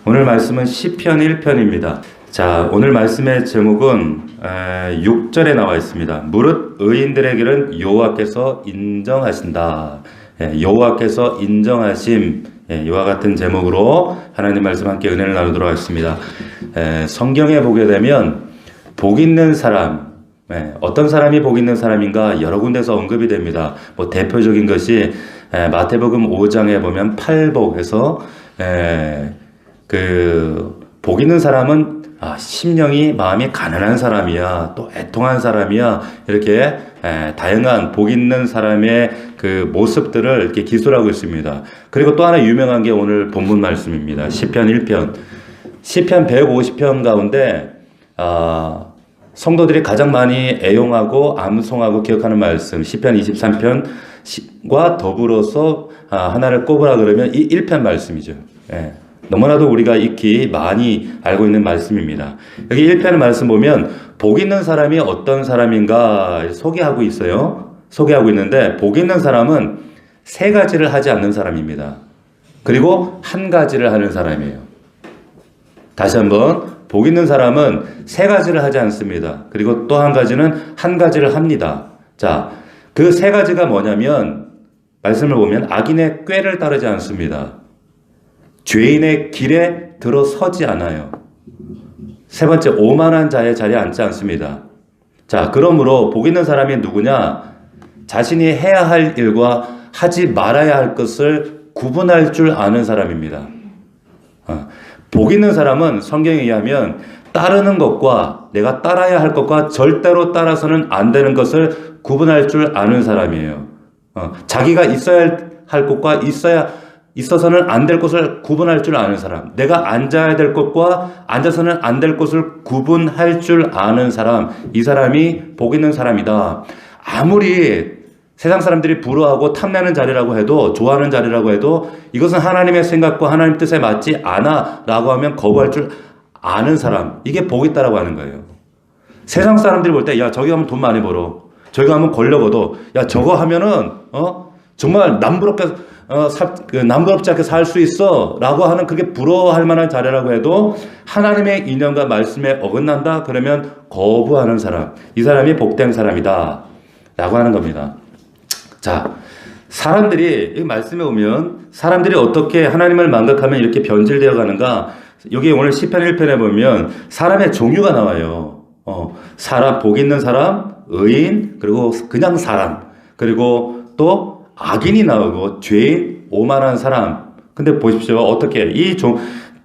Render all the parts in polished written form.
오늘 말씀은 시편 1편입니다. 자, 오늘 말씀의 제목은 6절에 나와 있습니다. 무릇 의인들에게는 여호와께서 인정하신다. 여호와께서 인정하심. 이와 같은 제목으로 하나님 말씀 함께 은혜를 나누도록 하겠습니다. 성경에 보게 되면 복 있는 사람, 어떤 사람이 복 있는 사람인가 여러 군데서 언급이 됩니다. 대표적인 것이 마태복음 5장에 보면 팔복에서 복 있는 사람은 심령이 마음이 가난한 사람이야, 또 애통한 사람이야, 이렇게 다양한 복 있는 사람의 그 모습들을 이렇게 기술하고 있습니다. 그리고 또 하나 유명한 게 오늘 본문 말씀입니다. 시편 1편. 시편 150편 가운데 성도들이 가장 많이 애용하고 암송하고 기억하는 말씀, 시편 23편과 더불어서 하나를 꼽으라 그러면 이 1편 말씀이죠. 너무나도 우리가 익히 많이 알고 있는 말씀입니다. 여기 1편 말씀 보면 복 있는 사람이 어떤 사람인가 소개하고 있어요. 소개하고 있는데 복 있는 사람은 세 가지를 하지 않는 사람입니다. 그리고 한 가지를 하는 사람이에요. 다시 한번, 복 있는 사람은 세 가지를 하지 않습니다. 그리고 또 한 가지는 한 가지를 합니다. 자, 그 세 가지가 뭐냐면 말씀을 보면 악인의 꾀를 따르지 않습니다. 죄인의 길에 들어서지 않아요. 세 번째, 오만한 자의 자리에 앉지 않습니다. 자, 그러므로 복 있는 사람이 누구냐? 자신이 해야 할 일과 하지 말아야 할 것을 구분할 줄 아는 사람입니다. 복 있는 사람은 성경에 의하면 따르는 것과 내가 따라야 할 것과 절대로 따라서는 안 되는 것을 구분할 줄 아는 사람이에요. 자기가 있어야 할 것과 있어서는 안 될 것을 구분할 줄 아는 사람, 내가 앉아야 될 것과 앉아서는 안 될 것을 구분할 줄 아는 사람, 이 사람이 복 있는 사람이다. 아무리 세상 사람들이 부러워하고 탐내는 자리라고 해도, 좋아하는 자리라고 해도 이것은 하나님의 생각과 하나님 뜻에 맞지 않아 라고 하면 거부할 줄 아는 사람, 이게 복 있다라고 하는 거예요. 세상 사람들이 볼 때, 야, 저기 가면 돈 많이 벌어, 저기 가면 권력 얻어, 야, 저거 하면은 정말 남부럽지 않게 살 수 있어 라고 하는, 그게 부러워할 만한 자리라고 해도 하나님의 인연과 말씀에 어긋난다 그러면 거부하는 사람, 이 사람이 복된 사람이다 라고 하는 겁니다. 자, 사람들이, 이 말씀에 오면 사람들이 어떻게 하나님을 망각하면 이렇게 변질되어 가는가, 여기 오늘 시편 1편에 보면 사람의 종류가 나와요. 사람, 복 있는 사람, 의인, 그리고 그냥 사람, 그리고 또 악인이 나오고 죄인, 오만한 사람. 근데 보십시오. 어떻게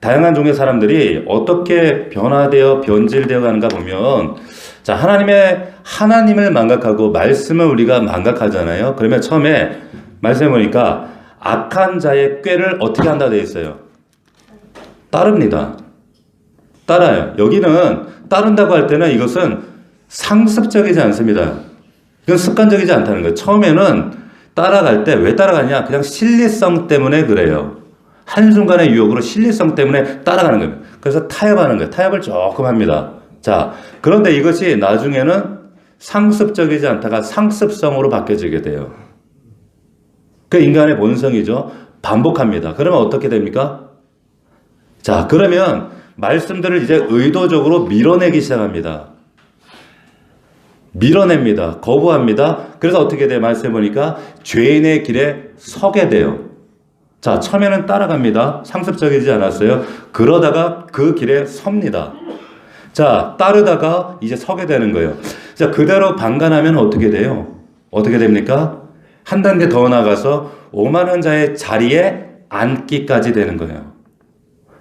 다양한 종의 사람들이 어떻게 변질되어 가는가 보면, 자, 하나님을 망각하고 말씀을 우리가 망각하잖아요. 그러면 처음에 말씀해 보니까 악한 자의 꾀를 어떻게 한다 되어 있어요? 따릅니다. 따라요. 여기는 따른다고 할 때는 이것은 상습적이지 않습니다. 이건 습관적이지 않다는 거예요. 처음에는 따라갈 때 왜 따라가냐? 그냥 신리성 때문에 그래요. 한순간의 유혹으로 신리성 때문에 따라가는 거예요. 그래서 타협하는 거예요. 타협을 조금 합니다. 자, 그런데 이것이 나중에는 상습적이지 않다가 상습성으로 바뀌어지게 돼요. 그 인간의 본성이죠. 반복합니다. 그러면 어떻게 됩니까? 자, 그러면 말씀들을 이제 의도적으로 밀어내기 시작합니다. 밀어냅니다. 거부합니다. 그래서 어떻게 돼요? 말씀해 보니까 죄인의 길에 서게 돼요. 자, 처음에는 따라갑니다. 상습적이지 않았어요. 그러다가 그 길에 섭니다. 자, 따르다가 이제 서게 되는 거예요. 자, 그대로 방관하면 어떻게 돼요? 어떻게 됩니까? 한 단계 더 나가서 오만한 자의 자리에 앉기까지 되는 거예요.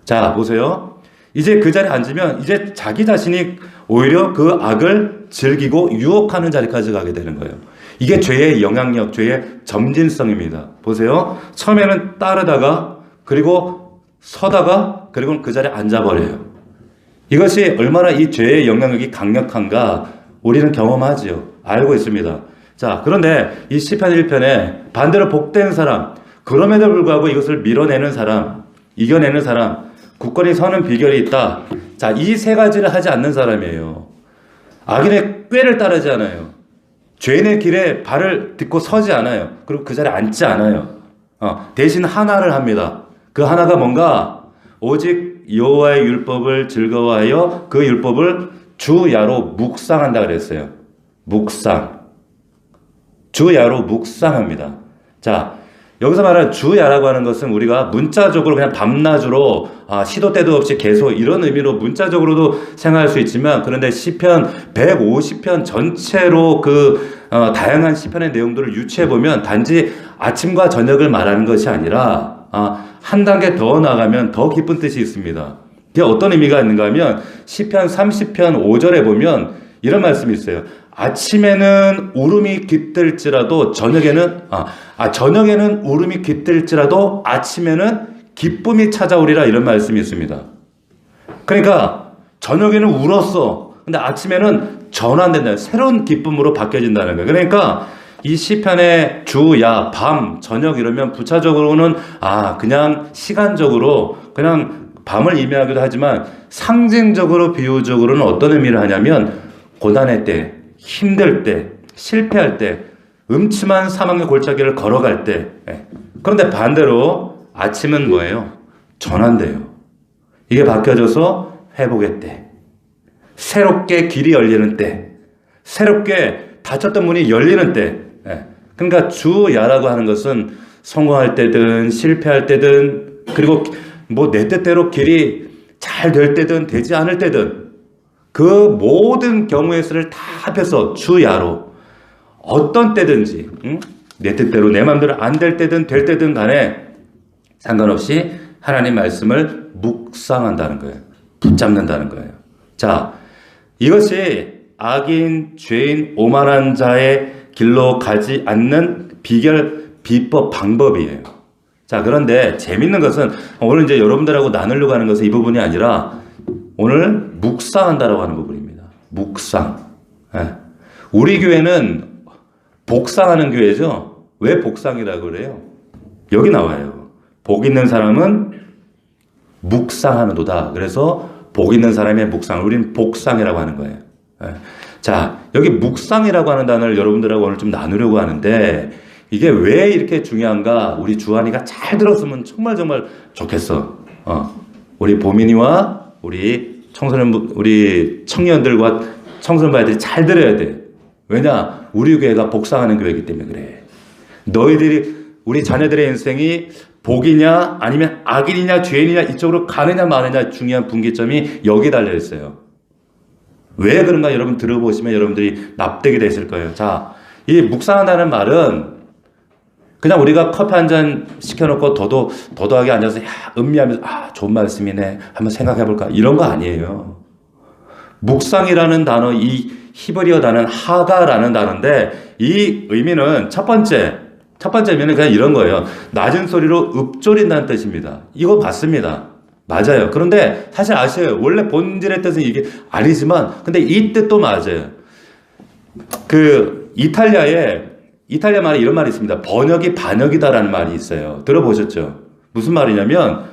자, 보세요. 이제 그 자리에 앉으면 이제 자기 자신이 오히려 그 악을 즐기고 유혹하는 자리까지 가게 되는 거예요. 이게 죄의 영향력, 죄의 점진성입니다. 보세요. 처음에는 따르다가, 그리고 서다가, 그리고 그 자리에 앉아버려요. 이것이 얼마나 이 죄의 영향력이 강력한가 우리는 경험하지요. 알고 있습니다. 자, 그런데 이 시편 1편에 반대로 복된 사람, 그럼에도 불구하고 이것을 밀어내는 사람, 이겨내는 사람, 굳건히 서는 비결이 있다. 자, 이 세 가지를 하지 않는 사람이에요. 악인의 꾀를 따르지 않아요. 죄인의 길에 발을 딛고 서지 않아요. 그리고 그 자리에 앉지 않아요. 대신 하나를 합니다. 그 하나가 뭔가 오직 여호와의 율법을 즐거워하여 그 율법을 주야로 묵상한다 그랬어요. 묵상. 주야로 묵상합니다. 자, 여기서 말하는 주야라고 하는 것은 우리가 문자적으로 그냥 밤낮으로 시도 때도 없이 계속 이런 의미로 문자적으로도 생각할 수 있지만, 그런데 시편 150편 전체로 다양한 시편의 내용들을 유추해 보면 단지 아침과 저녁을 말하는 것이 아니라 한 단계 더 나가면 더 깊은 뜻이 있습니다. 그게 어떤 의미가 있는가 하면 시편 30편 5절에 보면 이런 말씀이 있어요. 아침에는 울음이 깃들지라도 저녁에는 울음이 깃들지라도 아침에는 기쁨이 찾아오리라, 이런 말씀이 있습니다. 그러니까 저녁에는 울었어. 근데 아침에는 전환된다. 새로운 기쁨으로 바뀌어진다는 거예요. 그러니까 이 시편의 주야, 밤, 저녁 이러면 부차적으로는 그냥 시간적으로 그냥 밤을 의미하기도 하지만 상징적으로 비유적으로는 어떤 의미를 하냐면 고난의 때, 힘들 때, 실패할 때, 음침한 사망의 골짜기를 걸어갈 때. 그런데 반대로 아침은 뭐예요? 전환돼요. 이게 바뀌어져서 회복의 때, 새롭게 길이 열리는 때, 새롭게 닫혔던 문이 열리는 때. 그러니까 주야라고 하는 것은 성공할 때든 실패할 때든, 그리고 내 뜻대로 길이 잘 될 때든 되지 않을 때든 그 모든 경우의 수를 다 합해서 주야로 어떤 때든지 내 뜻대로 내 마음대로 안 될 때든 될 때든 간에 상관없이 하나님 말씀을 묵상한다는 거예요. 붙잡는다는 거예요. 자, 이것이 악인, 죄인, 오만한 자의 길로 가지 않는 비법, 방법이에요. 자, 그런데 재밌는 것은 오늘 이제 여러분들하고 나누려고 하는 것은 이 부분이 아니라 오늘 묵상한다라고 하는 부분입니다. 묵상. 우리 교회는 복상하는 교회죠. 왜 복상이라고 그래요? 여기 나와요. 복 있는 사람은 묵상하는도다. 그래서 복 있는 사람의 묵상. 우리는 복상이라고 하는 거예요. 자, 여기 묵상이라고 하는 단어를 여러분들하고 오늘 좀 나누려고 하는데 이게 왜 이렇게 중요한가? 우리 주한이가 잘 들었으면 정말 좋겠어. 우리 보민이와 우리 청년들과 청소년들이 잘 들어야 돼. 왜냐? 우리 교회가 복상하는 교회이기 때문에 그래. 우리 자녀들의 인생이 복이냐 아니면 악인이냐 죄인이냐 이쪽으로 가느냐 마느냐 중요한 분기점이 여기 달려 있어요. 왜 그런가 여러분 들어보시면 여러분들이 납득이 되실 거예요. 자, 이 묵상한다는 말은 그냥 우리가 커피 한 잔 시켜놓고 도도하게 앉아서 음미하면서 좋은 말씀이네 한번 생각해볼까 이런 거 아니에요. 묵상이라는 단어, 이 히브리어 단어는 하가라는 단어인데 이 의미는 첫 번째 의미는 그냥 이런 거예요. 낮은 소리로 읊조린다는 뜻입니다. 이거 맞습니다. 맞아요. 그런데 사실 아셔요. 원래 본질의 뜻은 이게 아니지만 근데 이 뜻도 맞아요. 이탈리아 말에 이런 말이 있습니다. 번역이 반역이다라는 말이 있어요. 들어보셨죠? 무슨 말이냐면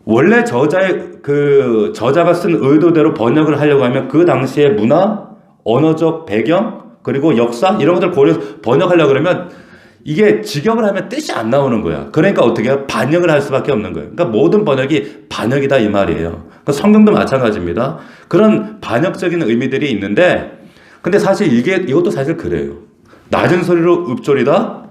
원래 저자가 쓴 의도대로 번역을 하려고 하면 그 당시의 문화, 언어적 배경, 그리고 역사 이런 것들 고려해서 번역하려고 그러면 이게 직역을 하면 뜻이 안 나오는 거야. 그러니까 어떻게 해요? 반역을 할 수밖에 없는 거예요. 그러니까 모든 번역이 반역이다 이 말이에요. 그러니까 성경도 마찬가지입니다. 그런 반역적인 의미들이 있는데 근데 사실 이것도 사실 그래요. 낮은 소리로 읊조리다?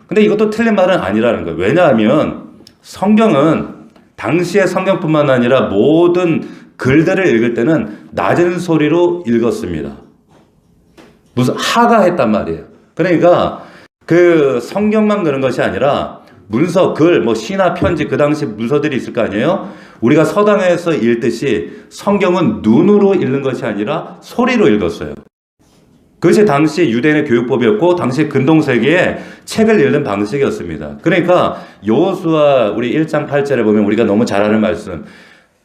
근데 이것도 틀린 말은 아니라는 거예요. 왜냐하면 성경은 당시의 성경뿐만 아니라 모든 글들을 읽을 때는 낮은 소리로 읽었습니다. 무슨 하가했단 말이에요. 그러니까 그 성경만 그런 것이 아니라 문서, 글, 시나 편지 그 당시 문서들이 있을 거 아니에요? 우리가 서당에서 읽듯이 성경은 눈으로 읽는 것이 아니라 소리로 읽었어요. 그것이 당시 유대인의 교육법이었고 당시 근동세기에 책을 읽는 방식이었습니다. 그러니까 여호수아 우리 1장 8절에 보면 우리가 너무 잘 아는 말씀,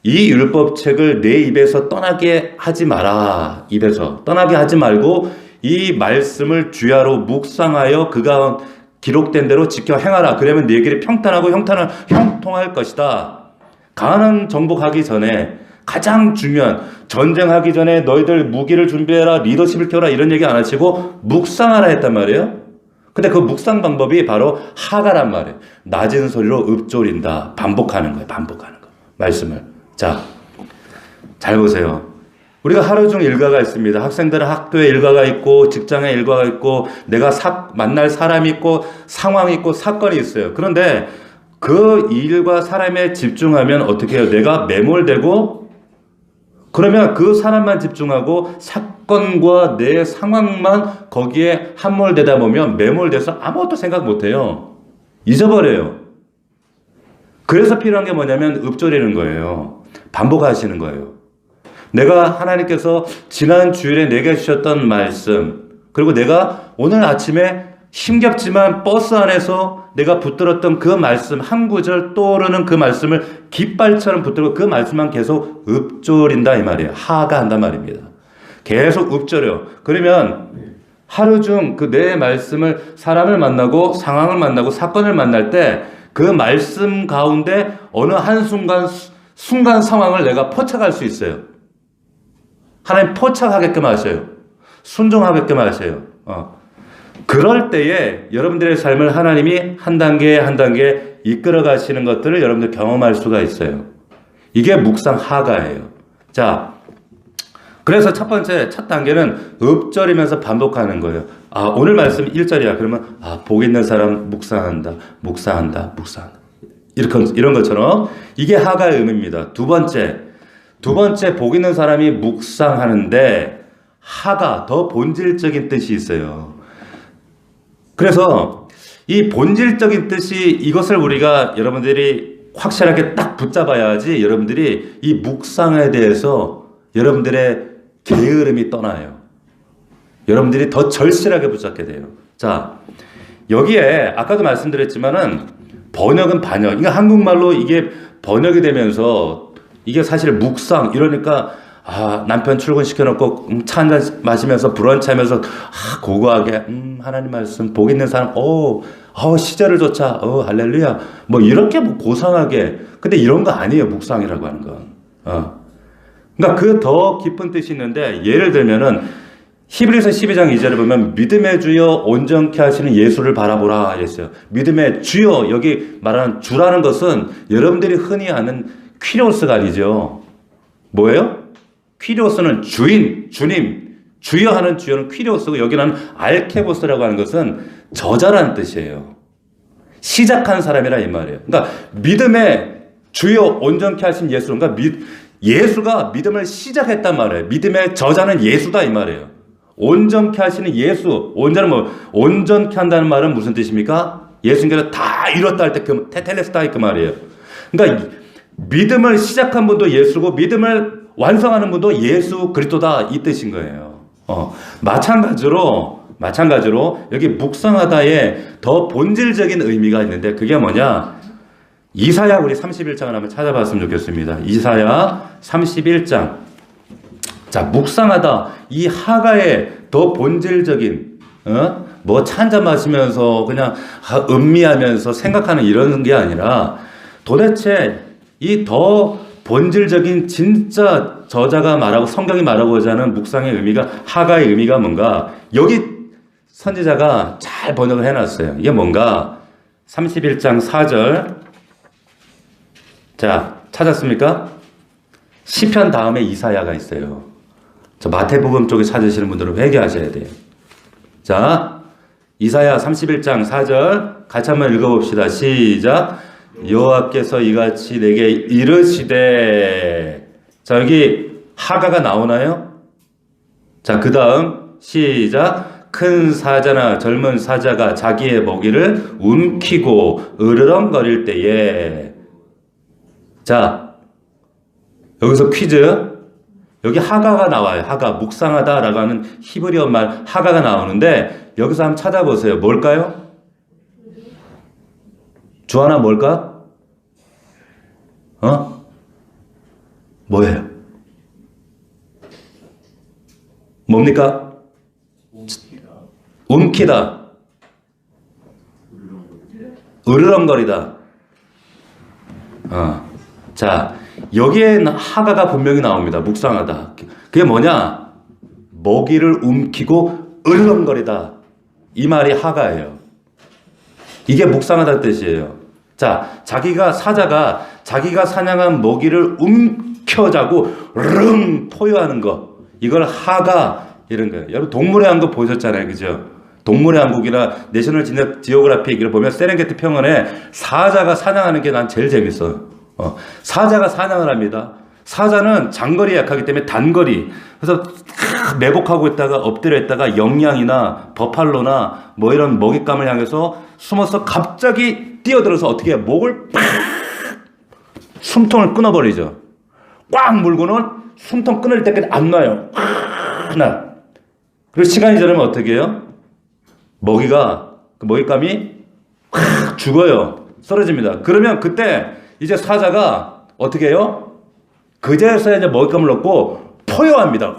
이 율법책을 내 입에서 떠나게 하지 마라. 입에서 떠나게 하지 말고 이 말씀을 주야로 묵상하여 그가 기록된 대로 지켜 행하라. 그러면 네 길이 평탄하고 형통할 것이다. 가나안 정복하기 전에 가장 중요한 전쟁하기 전에 너희들 무기를 준비해라, 리더십을 키워라 이런 얘기 안 하시고 묵상하라 했단 말이에요. 근데 그 묵상 방법이 바로 하가란 말이에요. 낮은 소리로 읊조린다. 반복하는 거예요. 반복하는 거. 말씀을. 자, 잘 보세요. 우리가 하루 중 일과가 있습니다. 학생들은 학교에 일과가 있고 직장에 일과가 있고 내가 만날 사람이 있고 상황이 있고 사건이 있어요. 그런데 그 일과 사람에 집중하면 어떻게 해요? 내가 매몰되고 그러면 그 사람만 집중하고 사건과 내 상황만 거기에 함몰되다 보면 매몰돼서 아무것도 생각 못해요. 잊어버려요. 그래서 필요한 게 뭐냐면 읊조리는 거예요. 반복하시는 거예요. 내가 하나님께서 지난 주일에 내게 주셨던 말씀, 그리고 내가 오늘 아침에 힘겹지만 버스 안에서 내가 붙들었던 그 말씀, 한 구절 떠오르는 그 말씀을 깃발처럼 붙들고 그 말씀만 계속 읊조린다 이 말이에요. 하가한단 말입니다. 계속 읊조려. 그러면 하루 중 그 내 말씀을 사람을 만나고 상황을 만나고 사건을 만날 때 그 말씀 가운데 어느 한순간 상황을 내가 포착할 수 있어요. 하나님 포착하게끔 하셔요. 순종하게끔 하셔요. 그럴 때에 여러분들의 삶을 하나님이 한 단계 한 단계 이끌어 가시는 것들을 여러분들 경험할 수가 있어요. 이게 묵상 하가예요. 자, 그래서 첫 단계는 읊조리면서 반복하는 거예요. 오늘 말씀 1절이야. 그러면 복 있는 사람 묵상한다. 이런 것처럼 이게 하가의 의미입니다. 두 번째 복 있는 사람이 묵상하는데 하가 더 본질적인 뜻이 있어요. 그래서 이 본질적인 뜻이 이것을 우리가 여러분들이 확실하게 딱 붙잡아야지 여러분들이 이 묵상에 대해서 여러분들의 게으름이 떠나요. 여러분들이 더 절실하게 붙잡게 돼요. 자, 여기에 아까도 말씀드렸지만은 번역은 반역. 그러니까 한국말로 이게 번역이 되면서 이게 사실 묵상 이러니까 남편 출근시켜놓고 차 한잔 마시면서 브런치 하면서 고고하게 하나님 말씀 복 있는 사람 시절을 쫓아 할렐루야 뭐 이렇게 뭐 고상하게 근데 이런 거 아니에요. 묵상이라고 하는 건. 그러니까 그 더 깊은 뜻이 있는데 예를 들면은 히브리서 12장 2절에 보면 믿음의 주여 온전케 하시는 예수를 바라보라 했어요. 믿음의 주여 여기 말하는 주라는 것은 여러분들이 흔히 아는 퀴리오스가 아니죠. 뭐예요? 퀴리오스는 주인, 주님, 주여 하는 주여는 퀴리오스고 여기는 알케보스라고 하는 것은 저자라는 뜻이에요. 시작한 사람이라 이 말이에요. 그러니까 믿음의 주여 온전케 하신 예수, 그러니까 예수가 믿음을 시작했단 말이에요. 믿음의 저자는 예수다 이 말이에요. 온전케 하시는 예수, 온전케 한다는 말은 무슨 뜻입니까? 예수님께서 다 이뤘다 할 때 그 테텔레스타 그 말이에요. 그러니까 믿음을 시작한 분도 예수고 믿음을 완성하는 분도 예수 그리스도다 이 뜻인 거예요. 마찬가지로 여기 묵상하다에 더 본질적인 의미가 있는데 그게 뭐냐? 이사야 우리 31장을 한번 찾아봤으면 좋겠습니다. 이사야 31장. 자, 묵상하다. 이 하가의 더 본질적인 뭐 차 한잔 마시면서 그냥 음미하면서 생각하는 이런 게 아니라 도대체 이 더 본질적인 진짜 저자가 말하고 성경이 말하고자 하는 묵상의 의미가 하가의 의미가 뭔가 여기 선지자가 잘 번역을 해놨어요. 이게 뭔가 31장 4절 자 찾았습니까? 시편 다음에 이사야가 있어요. 저 마태복음 쪽에 찾으시는 분들은 회개하셔야 돼요. 자 이사야 31장 4절 같이 한번 읽어봅시다. 시작. 여호와께서 이같이 내게 이르시되 자 여기 하가가 나오나요? 자 그 다음 시작. 큰 사자나 젊은 사자가 자기의 먹이를 움키고 으르렁거릴 때에 자 여기서 퀴즈 여기 하가가 나와요. 하가 묵상하다라고 하는 히브리어 말 하가가 나오는데 여기서 한번 찾아보세요. 뭘까요? 주하나 뭘까? 뭐예요? 뭡니까? 움키다. 으르렁거리다. 자, 여기에 하가가 분명히 나옵니다. 묵상하다. 그게 뭐냐? 먹이를 움키고 으르렁거리다. 이 말이 하가예요. 이게 묵상하다는 뜻이에요. 사자가 자기가 사냥한 먹이를 움켜자고 포효하는 거. 이걸 하가 이런 거예요. 여러분 동물의 왕국 보셨잖아요. 그죠? 동물의 왕국이나 내셔널 지오그래픽 이걸 보면 세렝게티 평원에 사자가 사냥하는 게 난 제일 재밌어요. 사자가 사냥을 합니다. 사자는 장거리에 약하기 때문에 단거리. 그래서 매복하고 있다가 엎드려 있다가 영양이나 버팔로나 뭐 이런 먹잇감을 향해서 숨어서 갑자기 뛰어들어서 어떻게 해요? 목을 팍! 숨통을 끊어버리죠. 꽉 물고는 숨통 끊을 때까지 안 놔요. 하나. 그리고 시간이 지나면 어떻게 해요? 먹잇감이 확 죽어요. 쓰러집니다. 그러면 그때 이제 사자가 어떻게 해요? 그제서야 이제 먹잇감을 넣고 포효합니다.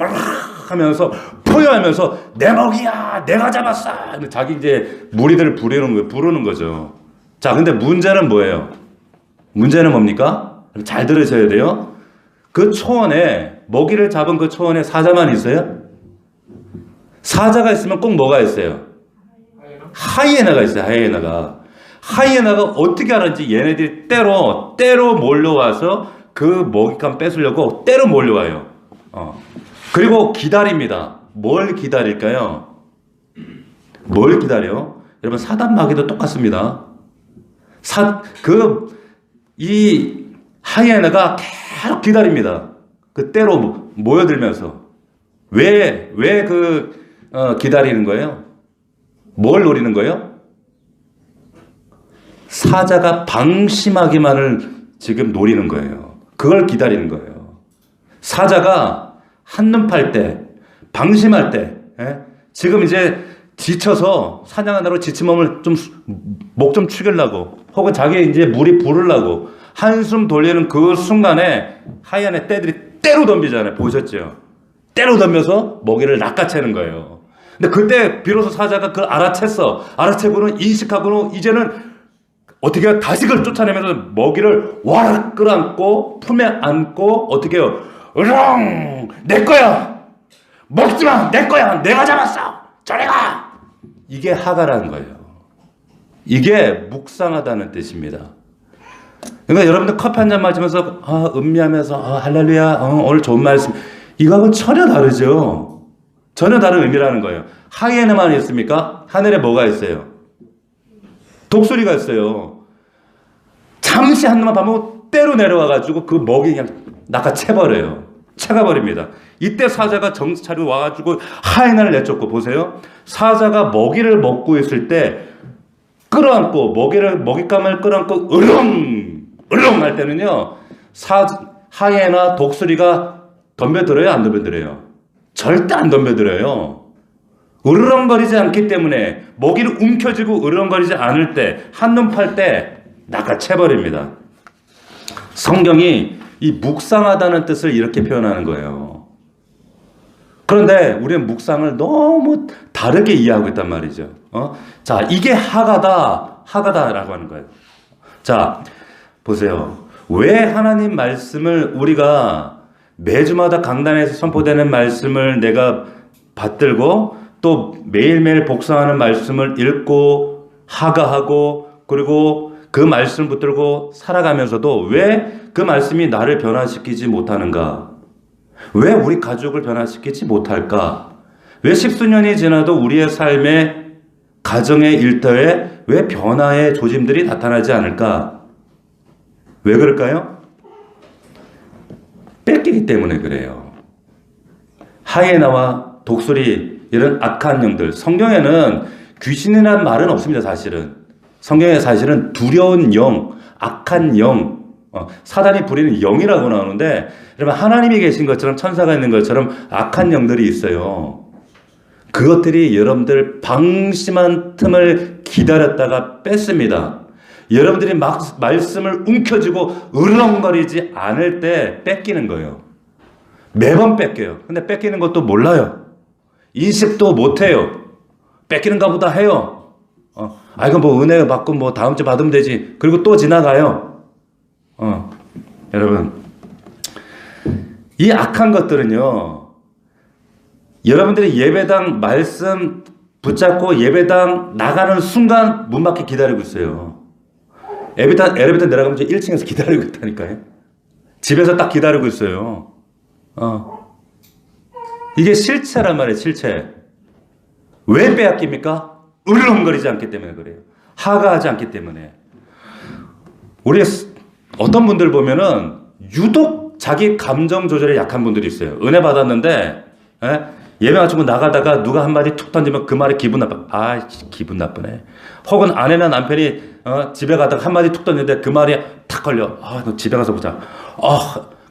포효하면서 내 먹이야, 내가 잡았어. 자기 이제 무리들을 부르는 거죠. 자, 근데 문제는 뭐예요? 문제는 뭡니까? 잘 들으셔야 돼요. 그 초원에 먹이를 잡은 그 초원에 사자만 있어요? 사자가 있으면 꼭 뭐가 있어요? 하이에나가 있어요. 하이에나가 어떻게 하는지 얘네들이 때로 몰려와서 그 먹잇감 뺏으려고 때로 몰려와요. 그리고 기다립니다. 뭘 기다릴까요? 뭘 기다려? 여러분 사단마귀도 똑같습니다. 이 하이에나가 계속 기다립니다. 그 때로 모여들면서 왜 기다리는 거예요? 뭘 노리는 거예요? 사자가 방심하기만을 지금 노리는 거예요. 그걸 기다리는 거예요. 사자가 한눈 팔 때, 방심할 때, 지금 이제 지쳐서 사냥하느라고 지친 몸을 목 좀 축이려고, 혹은 자기 이제 물이 부르려고 한숨 돌리는 그 순간에 하얀의 떼들이 때로 덤비잖아요. 보셨죠? 때로 덤벼서 먹이를 낚아채는 거예요. 근데 그때 비로소 사자가 그걸 알아채고는 인식하고는 이제는 어떻게 해요? 다시 그걸 쫓아내면서 먹이를 와락 끌어안고 품에 안고 어떻게 해요? 으렁! 내 거야! 먹지 마! 내 거야! 내가 잡았어! 저리 가! 이게 하가라는 거예요. 이게 묵상하다는 뜻입니다. 그러니까 여러분들 커피 한 잔 마시면서 음미하면서 할렐루야 오늘 좋은 말씀 이거하고는 전혀 다르죠. 전혀 다른 의미라는 거예요. 하이에나만 있습니까? 하늘에 뭐가 있어요? 독수리가 있어요. 잠시 한눈만 보면 때로 내려와가지고 그 먹이 그냥 낚아채버려요. 채가버립니다. 이때 사자가 정신 차리고 와가지고 하이에나를 내쫓고 보세요. 사자가 먹이를 먹고 있을 때 끌어안고 먹잇감을 끌어안고 으렁 할 때는요. 하이에나 독수리가 덤벼들어요? 안 덤벼들어요? 절대 안 덤벼들어요. 으르렁거리지 않기 때문에 먹이를 움켜쥐고 으르렁거리지 않을 때 한눈 팔 때 낚아채버립니다. 성경이 이 묵상하다는 뜻을 이렇게 표현하는 거예요. 그런데 우리는 묵상을 너무 다르게 이해하고 있단 말이죠. 자, 이게 하가다라고 하는 거예요. 자, 보세요. 왜 하나님 말씀을 우리가 매주마다 강단에서 선포되는 말씀을 내가 받들고 또 매일매일 복상하는 말씀을 읽고 하가하고 그리고 그 말씀을 붙들고 살아가면서도 왜 그 말씀이 나를 변화시키지 못하는가? 왜 우리 가족을 변화시키지 못할까? 왜 십수년이 지나도 우리의 삶에 가정의 일터에 왜 변화의 조짐들이 나타나지 않을까? 왜 그럴까요? 뺏기기 때문에 그래요. 하이에나와 독수리 이런 악한 영들. 성경에는 귀신이라는 말은 없습니다. 사실은. 성경에 사실은 두려운 영, 악한 영, 사단이 부리는 영이라고 나오는데 여러분 하나님이 계신 것처럼 천사가 있는 것처럼 악한 영들이 있어요. 그것들이 여러분들 방심한 틈을 기다렸다가 뺐습니다. 여러분들이 막 말씀을 움켜쥐고 으르렁거리지 않을 때 뺏기는 거예요. 매번 뺏겨요. 근데 뺏기는 것도 몰라요. 인식도 못해요. 뺏기는가 보다 해요. 이거 뭐 은혜 받고 뭐 다음 주에 받으면 되지. 그리고 또 지나가요. 여러분, 이 악한 것들은요, 여러분들이 예배당 말씀 붙잡고 예배당 나가는 순간 문 밖에 기다리고 있어요. 엘리베이터 내려가면 저 1층에서 기다리고 있다니까요. 집에서 딱 기다리고 있어요. 이게 실체란 말이에요, 실체. 왜 빼앗깁니까? 으르렁거리지 않기 때문에 그래요. 하가하지 않기 때문에. 우리 어떤 분들 보면은 유독 자기 감정 조절에 약한 분들이 있어요. 은혜 받았는데, 예배 마치고 나가다가 누가 한마디 툭 던지면 그 말에 기분 나빠. 아, 기분 나쁘네. 혹은 아내나 남편이 집에 가다가 한마디 툭 던지는데 그 말이 탁 걸려. 아, 너 집에 가서 보자.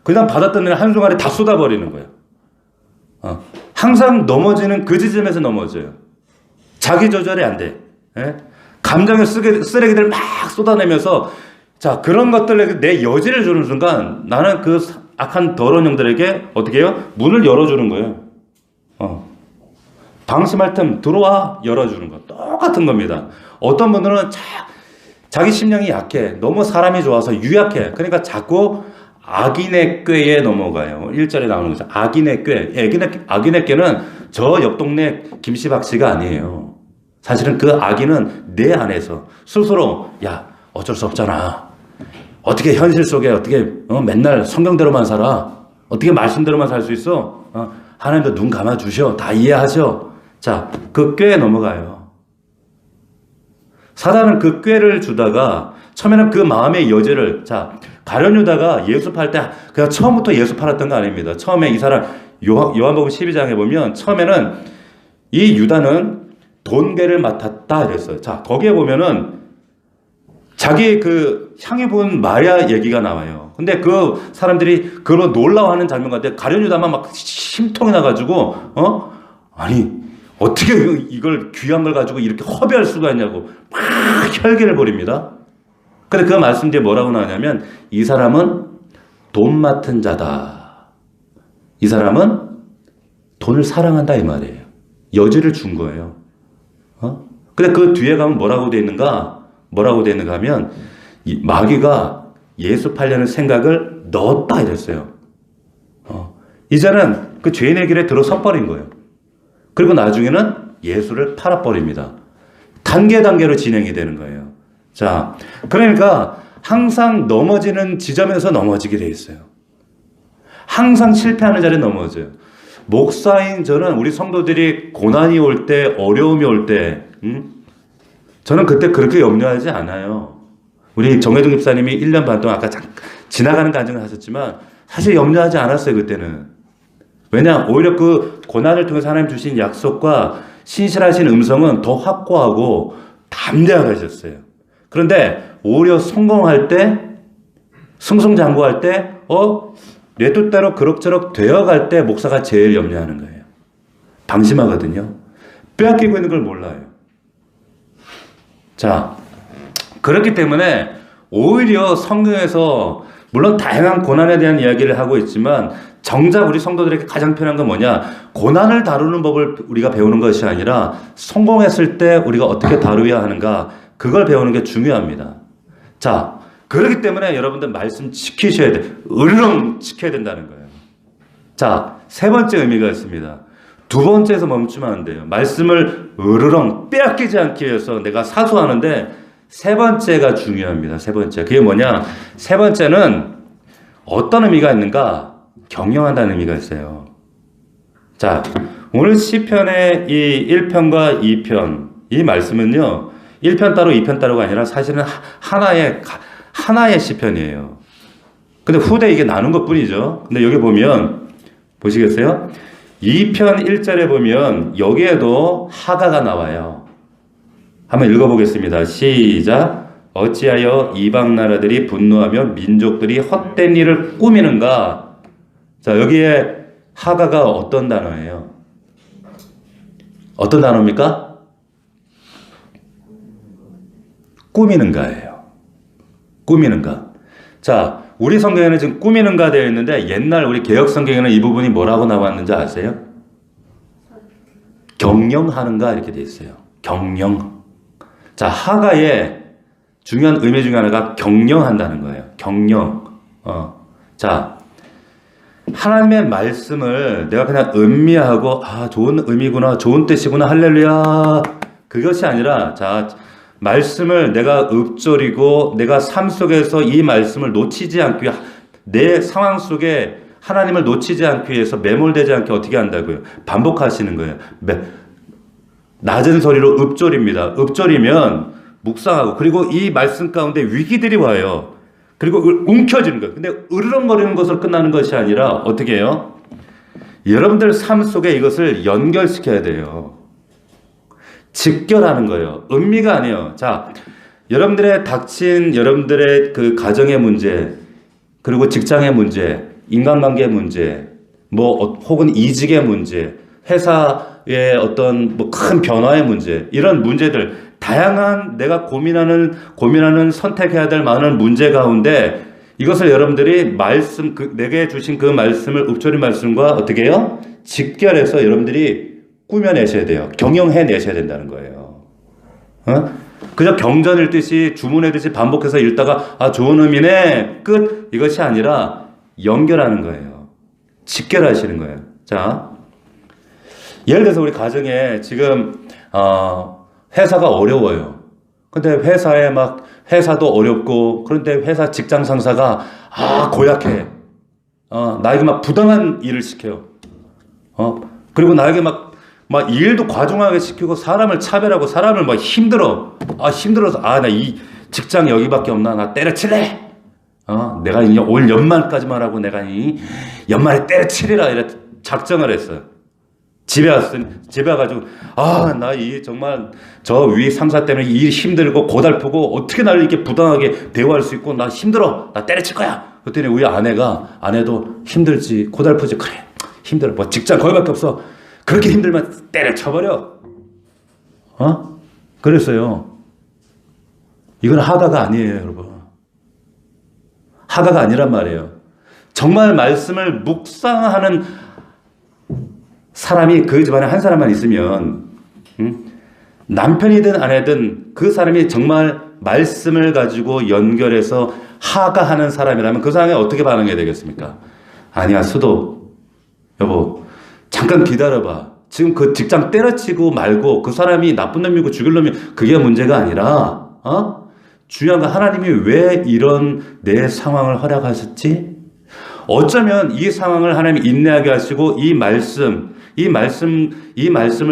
그냥 받았던 일 한순간에 다 쏟아버리는 거예요. 항상 넘어지는 그 지점에서 넘어져요. 자기 조절이 안 돼. 감정의 쓰레기들 막 쏟아내면서 자, 그런 것들에게 내 여지를 주는 순간 나는 그 악한 더러운 영들에게 어떻게 해요? 문을 열어주는 거예요. 방심할 틈 들어와 열어주는 거 똑같은 겁니다. 어떤 분들은 자기 심령이 약해. 너무 사람이 좋아서 유약해. 그러니까 자꾸 악인의 꾀에 넘어가요. 1절에 나오는 거죠. 악인의 꾀. 악인의 꾀는 저 옆 동네 김씨 박씨가 아니에요. 사실은 그 악인은 내 안에서 스스로 야 어쩔 수 없잖아. 어떻게 현실 속에 어떻게 맨날 성경대로만 살아. 어떻게 말씀대로만 살 수 있어. 하나님도 눈 감아주셔. 다 이해하셔. 자, 그 꾀에 넘어가요. 사단은 그 꾀를 주다가 처음에는 그 마음의 여지를 가룟 유다가 예수 팔 때 그냥 처음부터 예수 팔았던 거 아닙니다. 처음에 이 사람 요한복음 12장에 보면 처음에는 이 유다는 돈괴를 맡았다 이랬어요. 자, 거기에 보면은 자기 그 향해 본 마리아 얘기가 나와요. 근데 그 사람들이 그걸 놀라워하는 장면 같아. 가룟 유다만 막 심통이 나가지고 아니 어떻게 이걸 귀한 걸 가지고 이렇게 허비할 수가 있냐고 막 혈기를 벌입니다. 근데 그 말씀 뒤에 뭐라고 나오냐면 이 사람은 돈 맡은 자다. 이 사람은 돈을 사랑한다 이 말이에요. 여지를 준 거예요. 근데 그 뒤에 가면 뭐라고 돼 있는가? 뭐라고 돼 있는가 하면 이 마귀가 예수 팔려는 생각을 넣었다 이랬어요. 이제는 그 죄인의 길에 들어서 버린 거예요. 그리고 나중에는 예수를 팔아버립니다. 단계로 진행이 되는 거예요. 자, 그러니까 항상 넘어지는 지점에서 넘어지게 돼 있어요. 항상 실패하는 자리에 넘어져요. 목사인 저는 우리 성도들이 고난이 올 때, 어려움이 올 때, 저는 그때 그렇게 염려하지 않아요. 우리 정혜동 집사님이 1년 반 동안 아까 지나가는 간증을 하셨지만 사실 염려하지 않았어요, 그때는. 왜냐, 오히려 그 고난을 통해서 하나님 주신 약속과 신실하신 음성은 더 확고하고 담대하게 하셨어요. 그런데 오히려 성공할 때, 승승장구할 때, 내 뜻대로 그럭저럭 되어갈 때 목사가 제일 염려하는 거예요. 방심하거든요. 빼앗기고 있는 걸 몰라요. 자, 그렇기 때문에 오히려 성경에서 물론 다양한 고난에 대한 이야기를 하고 있지만 정작 우리 성도들에게 가장 편한 건 뭐냐? 고난을 다루는 법을 우리가 배우는 것이 아니라 성공했을 때 우리가 어떻게 다루어야 하는가 그걸 배우는 게 중요합니다. 자, 그렇기 때문에 여러분들 말씀 지키셔야 돼. 으르렁 지켜야 된다는 거예요. 자, 세 번째 의미가 있습니다. 두 번째에서 멈추면 안 돼요. 말씀을 으르렁 빼앗기지 않기 위해서 내가 사수하는데 세 번째가 중요합니다. 세 번째. 그게 뭐냐? 세 번째는 어떤 의미가 있는가? 경영한다는 의미가 있어요. 자, 오늘 시편의 이 1편과 2편, 이 말씀은요, 1편 따로 2편 따로가 아니라 사실은 하나의 시편이에요. 근데 후대 이게 나눈 것 뿐이죠. 근데 여기 보면, 보시겠어요? 2편 1절에 보면 여기에도 하가가 나와요. 한번 읽어보겠습니다. 시작. 어찌하여 이방 나라들이 분노하며 민족들이 헛된 일을 꾸미는가? 자, 여기에 하가가 어떤 단어예요? 어떤 단어입니까? 꾸미는가예요. 꾸미는가. 자, 우리 성경에는 지금 꾸미는가 되어 있는데 옛날 우리 개혁 성경에는 이 부분이 뭐라고 나왔는지 아세요? 경영하는가 이렇게 되어 있어요. 경영. 자, 하가의 중요한 의미 중에 하나가 경영한다는 거예요. 경영. 자, 하나님의 말씀을 내가 그냥 음미하고 좋은 의미구나, 좋은 뜻이구나, 할렐루야. 그것이 아니라 자, 말씀을 내가 읊조리고 내가 삶 속에서 이 말씀을 놓치지 않기 위해 내 상황 속에 하나님을 놓치지 않기 위해서 매몰되지 않게 어떻게 한다고요? 반복하시는 거예요. 낮은 소리로 읊조립니다. 읊조리면 묵상하고 그리고 이 말씀 가운데 위기들이 와요. 그리고 움켜쥐는 거예요. 근데 으르렁거리는 것으로 끝나는 것이 아니라 어떻게 해요? 여러분들 삶 속에 이것을 연결시켜야 돼요. 직결하는 거예요. 음미가 아니에요. 자, 여러분들의 닥친 여러분들의 그 가정의 문제, 그리고 직장의 문제, 인간관계의 문제, 뭐 혹은 이직의 문제, 회사의 어떤 뭐 큰 변화의 문제, 이런 문제들, 다양한 내가 고민하는 선택해야 될 많은 문제 가운데 이것을 여러분들이 내게 주신 그 말씀을 읊조린 말씀과 어떻게 해요? 직결해서 여러분들이 꾸며내셔야 돼요. 경영해내셔야 된다는 거예요. 그저 경전 읽듯이 주문하듯이 반복해서 읽다가 좋은 의미네 끝 이것이 아니라 연결하는 거예요. 직결하시는 거예요. 자, 예를 들어서 우리 가정에 지금 회사가 어려워요. 근데 회사도 어렵고 그런데 회사 직장 상사가 고약해. 나에게 막 부당한 일을 시켜요. 그리고 나에게 막 일도 과중하게 시키고 사람을 차별하고 사람을 막 힘들어서 나 이 직장 여기밖에 없나 나 때려칠래. 내가 올 연말까지만 하고 내가 이 연말에 때려치리라 이래 작정을 했어요. 집에 와가지고 나 정말 저 위 상사 때문에 일이 힘들고 고달프고 어떻게 나를 이렇게 부당하게 대우할 수 있고 나 힘들어 나 때려칠 거야. 그랬더니 우리 아내도 힘들지 고달프지 그래 힘들어 뭐 직장 거기밖에 없어 그렇게 힘들면 때려쳐버려. 그랬어요. 이건 하가가 아니에요, 여러분. 하가가 아니란 말이에요. 정말 말씀을 묵상하는 사람이 그 집안에 한 사람만 있으면 남편이든 아내든 그 사람이 정말 말씀을 가지고 연결해서 하가하는 사람이라면 그 사람이 어떻게 반응해야 되겠습니까? 아니야 수도 여보 잠깐 기다려봐. 지금 그 직장 때려치고 말고 그 사람이 나쁜 놈이고 죽일 놈이 그게 문제가 아니라 중요한 건 하나님이 왜 이런 내 상황을 허락하셨지? 어쩌면 이 상황을 하나님이 인내하게 하시고 이 말씀을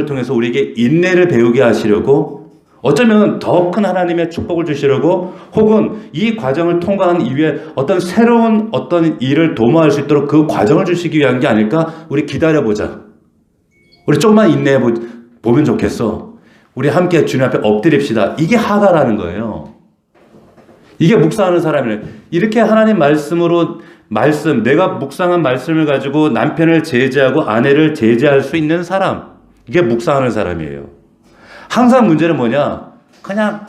통해서 우리에게 인내를 배우게 하시려고 어쩌면 더 큰 하나님의 축복을 주시려고 혹은 이 과정을 통과한 이후에 어떤 새로운 어떤 일을 도모할 수 있도록 그 과정을 주시기 위한 게 아닐까? 우리 기다려보자. 우리 조금만 인내해 보면 좋겠어. 우리 함께 주님 앞에 엎드립시다. 이게 하가라는 거예요. 이게 묵상하는 사람이에요. 이렇게 하나님 내가 묵상한 말씀을 가지고 남편을 제재하고 아내를 제재할 수 있는 사람. 이게 묵상하는 사람이에요. 항상 문제는 뭐냐? 그냥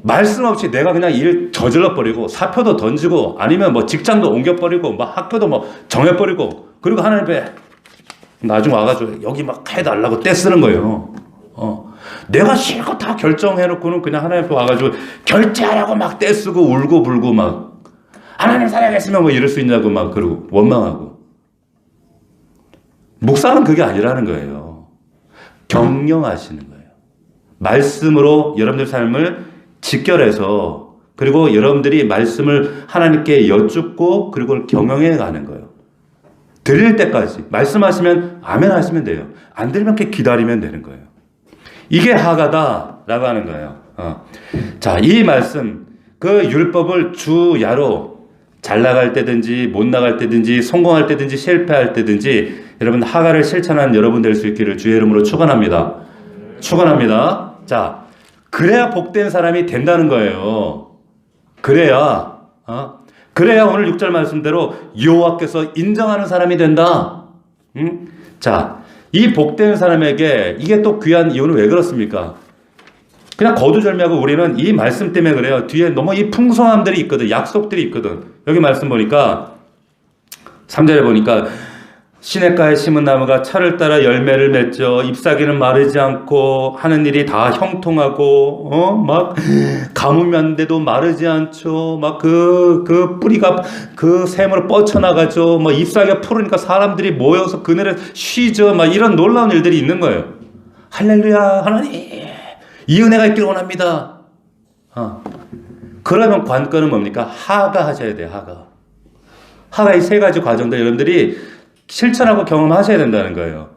말씀 없이 내가 그냥 일 저질러 버리고 사표도 던지고 아니면 뭐 직장도 옮겨버리고 막 학교도 뭐 정해버리고 그리고 하나님 앞에 나중에 와가지고 여기 막 해달라고 떼쓰는 거예요. 내가 실컷 다 결정해놓고는 그냥 하나님 앞에 와가지고 결제하라고 막 떼쓰고 울고 불고 막 하나님 사랑했으면 뭐 이럴 수 있냐고 막 그러고 원망하고. 묵상은 그게 아니라는 거예요. 경영하시는 거예요. 말씀으로 여러분들 삶을 직결해서 그리고 여러분들이 말씀을 하나님께 여쭙고 그리고 경영해 가는 거예요. 드릴 때까지 말씀하시면 아멘 하시면 돼요. 안 들리면 이렇게 기다리면 되는 거예요. 이게 하가다라고 하는 거예요. 자, 이 말씀 그 율법을 주야로 잘 나갈 때든지 못 나갈 때든지 성공할 때든지 실패할 때든지 여러분 하가를 실천한 여러분 될 수 있기를 주의 이름으로 축원합니다. 축원합니다. 자, 그래야 복된 사람이 된다는 거예요. 그래야 오늘 6절 말씀대로 여호와께서 인정하는 사람이 된다. 자, 이 복된 사람에게 이게 또 귀한 이유는 왜 그렇습니까? 그냥 거두절미하고 우리는 이 말씀 때문에 그래요. 뒤에 너무 이 풍성함들이 있거든. 약속들이 있거든. 여기 말씀 보니까 3절에 보니까 시냇가에 심은 나무가 철을 따라 열매를 맺죠. 잎사귀는 마르지 않고 하는 일이 다 형통하고 막 가뭄이었는데도 마르지 않죠. 막 그 뿌리가 그 샘으로 뻗쳐나가죠. 막 잎사귀가 푸르니까 사람들이 모여서 그늘에 쉬죠. 막 이런 놀라운 일들이 있는 거예요. 할렐루야 하나님 이 은혜가 있기를 원합니다. 그러면 관건은 뭡니까? 하가 하셔야 돼요. 하가 이 세 가지 과정들 여러분들이 실천하고 경험하셔야 된다는 거예요.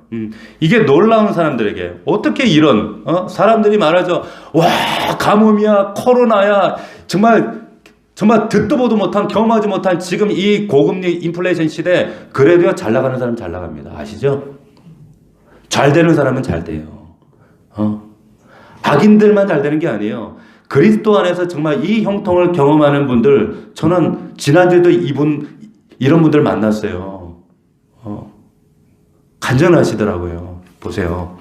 이게 놀라운 사람들에게 어떻게 이런 사람들이 말하죠. 와, 가뭄이야, 코로나야, 정말 듣도 보도 못한, 경험하지 못한 지금 이 고금리 인플레이션 시대, 그래도요 잘 나가는 사람 잘 나갑니다. 아시죠? 잘 되는 사람은 잘 돼요. 악인들만 잘 되는 게 아니에요. 그리스도 안에서 정말 이 형통을 경험하는 분들, 저는 지난주에도 이런 분들 만났어요. 간절하시더라고요. 보세요.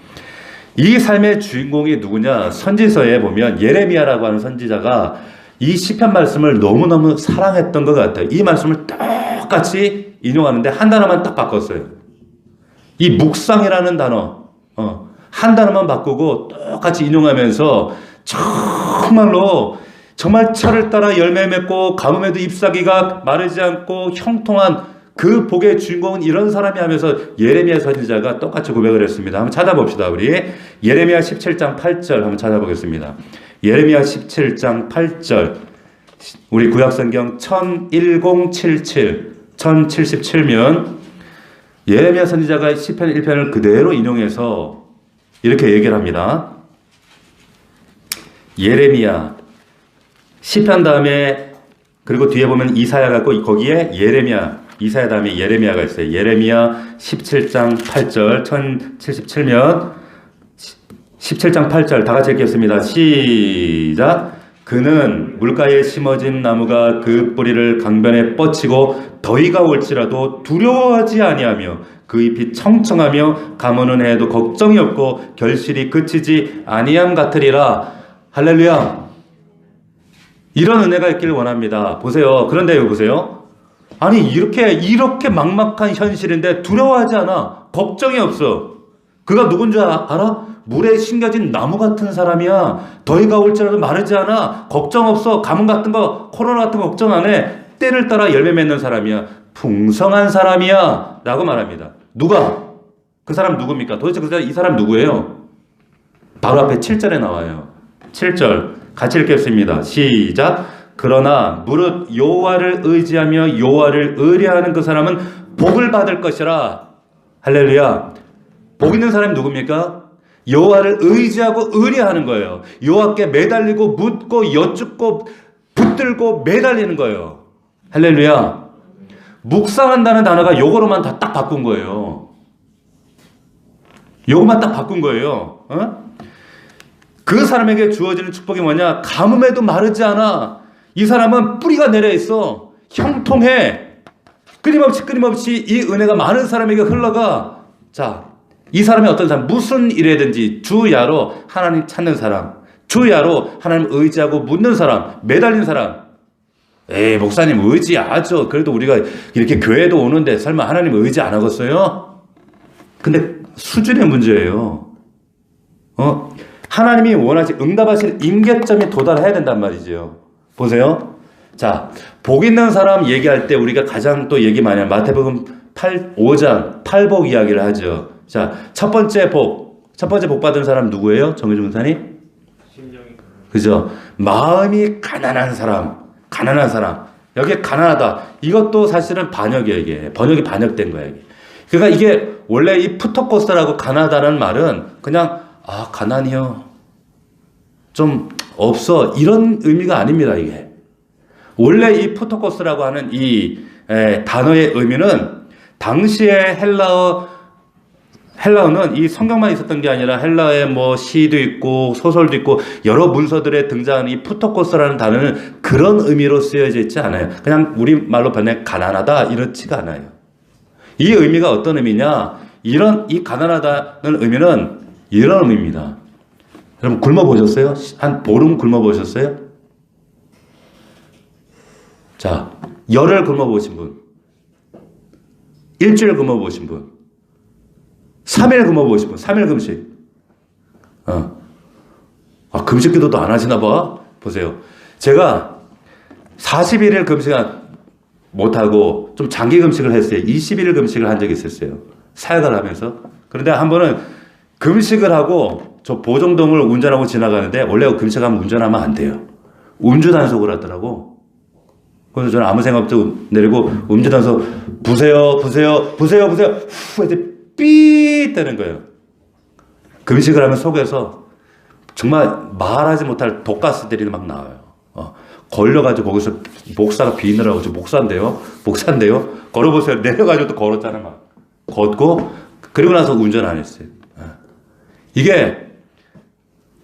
이 삶의 주인공이 누구냐? 선지서에 보면 예레미야라고 하는 선지자가 이 시편 말씀을 너무너무 사랑했던 것 같아요. 이 말씀을 똑같이 인용하는데 한 단어만 딱 바꿨어요. 이 묵상이라는 단어, 한 단어만 바꾸고 똑같이 인용하면서 정말로 정말 철을 따라 열매 맺고 가뭄에도 잎사귀가 마르지 않고 형통한 그 복의 주인공은 이런 사람이 하면서 예레미야 선지자가 똑같이 고백을 했습니다. 한번 찾아봅시다. 우리 예레미야 17장 8절 한번 찾아보겠습니다. 예레미야 17장 8절 우리 구약성경 1077면 예레미야 선지자가 시편 1편을 그대로 인용해서 이렇게 얘기를 합니다. 예레미야 시편 다음에 그리고 뒤에 보면 이사야가 있고 거기에 예레미야 이사야 다음에 예레미야가 있어요. 예레미야 17장 8절 1077면 17장 8절 다 같이 읽겠습니다. 시작. 그는 물가에 심어진 나무가 그 뿌리를 강변에 뻗치고 더위가 올지라도 두려워하지 아니하며 그 잎이 청청하며 가무는 해도 걱정이 없고 결실이 그치지 아니함 같으리라. 할렐루야. 이런 은혜가 있기를 원합니다. 보세요. 그런데 여기 보세요. 아니 이렇게 막막한 현실인데 두려워하지 않아. 걱정이 없어. 그가 누군지 알아? 물에 심겨진 나무 같은 사람이야. 더위가 올지라도 마르지 않아. 걱정 없어. 가뭄 같은 거, 코로나 같은 거 걱정 안 해. 때를 따라 열매 맺는 사람이야. 풍성한 사람이야. 라고 말합니다. 누가? 그 사람 누굽니까? 도대체 이 사람 누구예요? 바로 앞에 7절에 나와요. 7절 같이 읽겠습니다. 시작. 그러나 무릇 여호와를 의지하며 여호와를 의뢰하는 그 사람은 복을 받을 것이라. 할렐루야. 복 있는 사람이 누굽니까? 여호와를 의지하고 의뢰하는 거예요. 여호와께 매달리고 묻고 여쭙고 붙들고 매달리는 거예요. 할렐루야. 묵상한다는 단어가 요거로만 다 딱 바꾼 거예요. 요거만 딱 바꾼 거예요. 그 사람에게 주어지는 축복이 뭐냐? 가뭄에도 마르지 않아. 이 사람은 뿌리가 내려 있어. 형통해. 끊임없이 이 은혜가 많은 사람에게 흘러가. 자, 이 사람이 어떤 사람, 무슨 일이든지 주야로 하나님 찾는 사람, 주야로 하나님 의지하고 묻는 사람, 매달린 사람. 에이, 목사님 의지하죠. 그래도 우리가 이렇게 교회도 오는데 설마 하나님 의지 안 하겠어요? 근데 수준의 문제예요. 하나님이 원하시 응답하실 임계점에 도달해야 된단 말이죠. 보세요. 자, 복 있는 사람 얘기할 때 우리가 가장 또 얘기 많이 하는 마태복음 5장 8복 이야기를 하죠. 자, 첫 번째 복 받은 사람 누구예요? 정의준 목사님? 그죠? 마음이 가난한 사람. 여기 가난하다. 이것도 사실은 반역이에요, 이게. 번역이 반역된 거야, 이게. 그러니까 이게 원래 이 푸토코스라고 가난하다는 말은 그냥, 가난이요. 좀 없어. 이런 의미가 아닙니다, 이게. 원래 이 푸토코스라고 하는 이 단어의 의미는 당시의 헬라어는 이 성경만 있었던 게 아니라 헬라어에 뭐 시도 있고 소설도 있고 여러 문서들에 등장하는 이 푸토코스라는 단어는 그런 의미로 쓰여져 있지 않아요. 그냥 우리말로 번역 가난하다 이렇지가 않아요. 이 의미가 어떤 의미냐? 이 가난하다는 의미는 이런 의미입니다. 여러분 굶어 보셨어요? 한 보름 굶어 보셨어요? 자, 열흘 굶어 보신 분, 일주일 굶어 보신 분, 3일 굶어 보신 분, 3일 금식. 금식 기도도 안 하시나 봐. 보세요. 제가 41일 금식 못하고 좀 장기 금식을 했어요. 21일 금식을 한 적이 있었어요. 사역을 하면서. 그런데 한 번은 금식을 하고 저 보정동을 운전하고 지나가는데 원래 금식하면 운전하면 안 돼요. 음주단속을 하더라고. 그래서 저는 아무 생각 없이 내리고 음주단속 부세요. 후 이제 삐 되는 거예요. 금식을 하면 속에서 정말 말하지 못할 독가스들이 막 나와요. 걸려가지고 거기서 목사가 비느라고 목사인데요. 걸어보세요. 내려가지고 또 걸었잖아 막. 걷고 그리고 나서 운전 안 했어요. 이게